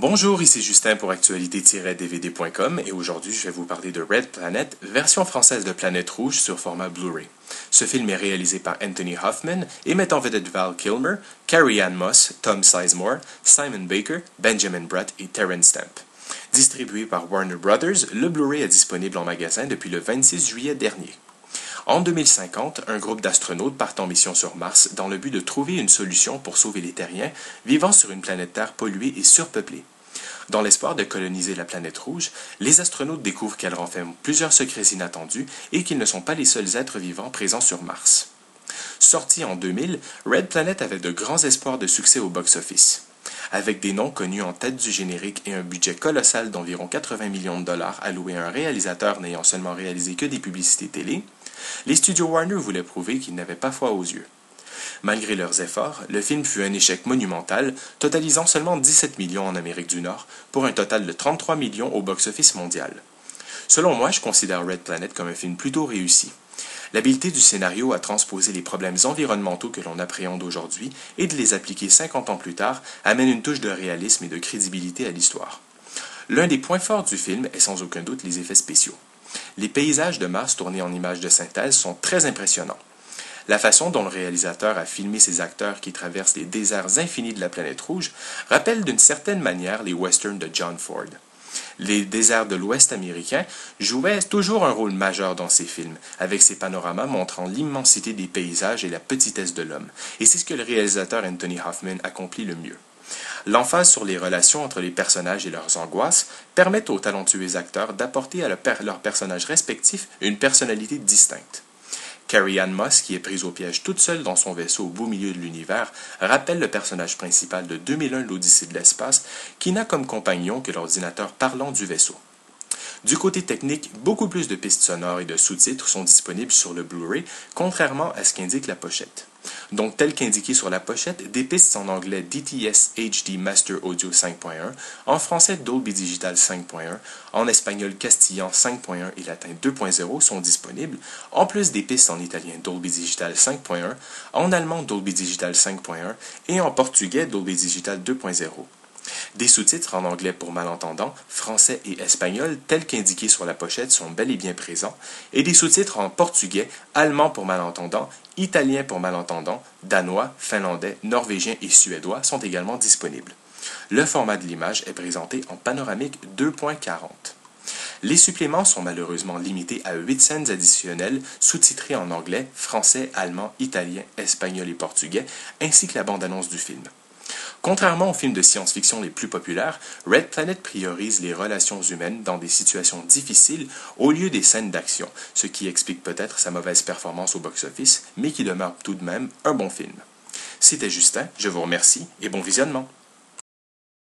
Bonjour, ici Justin pour actualité-dvd.com et aujourd'hui je vais vous parler de Red Planet, version française de Planète Rouge sur format Blu-ray. Ce film est réalisé par Anthony Hoffman et met en vedette Val Kilmer, Carrie-Anne Moss, Tom Sizemore, Simon Baker, Benjamin Bratt et Terence Stamp. Distribué par Warner Brothers, le Blu-ray est disponible en magasin depuis le 26 juillet dernier. En 2050, un groupe d'astronautes part en mission sur Mars dans le but de trouver une solution pour sauver les Terriens vivant sur une planète Terre polluée et surpeuplée. Dans l'espoir de coloniser la planète rouge, les astronautes découvrent qu'elle renferme plusieurs secrets inattendus et qu'ils ne sont pas les seuls êtres vivants présents sur Mars. Sorti en 2000, Red Planet avait de grands espoirs de succès au box-office. Avec des noms connus en tête du générique et un budget colossal d'environ 80 millions de dollars alloué à un réalisateur n'ayant seulement réalisé que des publicités télé, les studios Warner voulaient prouver qu'ils n'avaient pas foi aux yeux. Malgré leurs efforts, le film fut un échec monumental, totalisant seulement 17 millions en Amérique du Nord, pour un total de 33 millions au box-office mondial. Selon moi, je considère Red Planet comme un film plutôt réussi. L'habileté du scénario à transposer les problèmes environnementaux que l'on appréhende aujourd'hui et de les appliquer 50 ans plus tard amène une touche de réalisme et de crédibilité à l'histoire. L'un des points forts du film est sans aucun doute les effets spéciaux. Les paysages de Mars tournés en images de synthèse sont très impressionnants. La façon dont le réalisateur a filmé ces acteurs qui traversent les déserts infinis de la planète rouge rappelle d'une certaine manière les westerns de John Ford. Les déserts de l'Ouest américain jouaient toujours un rôle majeur dans ces films, avec ces panoramas montrant l'immensité des paysages et la petitesse de l'homme, et c'est ce que le réalisateur Anthony Hoffman accomplit le mieux. L'emphase sur les relations entre les personnages et leurs angoisses permettent aux talentueux acteurs d'apporter à leurs personnages respectifs une personnalité distincte. Carrie-Anne Moss, qui est prise au piège toute seule dans son vaisseau au beau milieu de l'univers, rappelle le personnage principal de 2001 l'Odyssée de l'espace, qui n'a comme compagnon que l'ordinateur parlant du vaisseau. Du côté technique, beaucoup plus de pistes sonores et de sous-titres sont disponibles sur le Blu-ray, contrairement à ce qu'indique la pochette. Donc, tel qu'indiqué sur la pochette, des pistes en anglais DTS HD Master Audio 5.1, en français Dolby Digital 5.1, en espagnol Castillan 5.1 et latin 2.0 sont disponibles, en plus des pistes en italien Dolby Digital 5.1, en allemand Dolby Digital 5.1 et en portugais Dolby Digital 2.0. Des sous-titres en anglais pour malentendants, français et espagnol, tels qu'indiqués sur la pochette, sont bel et bien présents, et des sous-titres en portugais, allemand pour malentendants, italien pour malentendants, danois, finlandais, norvégien et suédois sont également disponibles. Le format de l'image est présenté en panoramique 2.40. Les suppléments sont malheureusement limités à 8 scènes additionnelles sous-titrées en anglais, français, allemand, italien, espagnol et portugais, ainsi que la bande-annonce du film. Contrairement aux films de science-fiction les plus populaires, Red Planet priorise les relations humaines dans des situations difficiles au lieu des scènes d'action, ce qui explique peut-être sa mauvaise performance au box-office, mais qui demeure tout de même un bon film. C'était Justin, je vous remercie et bon visionnement.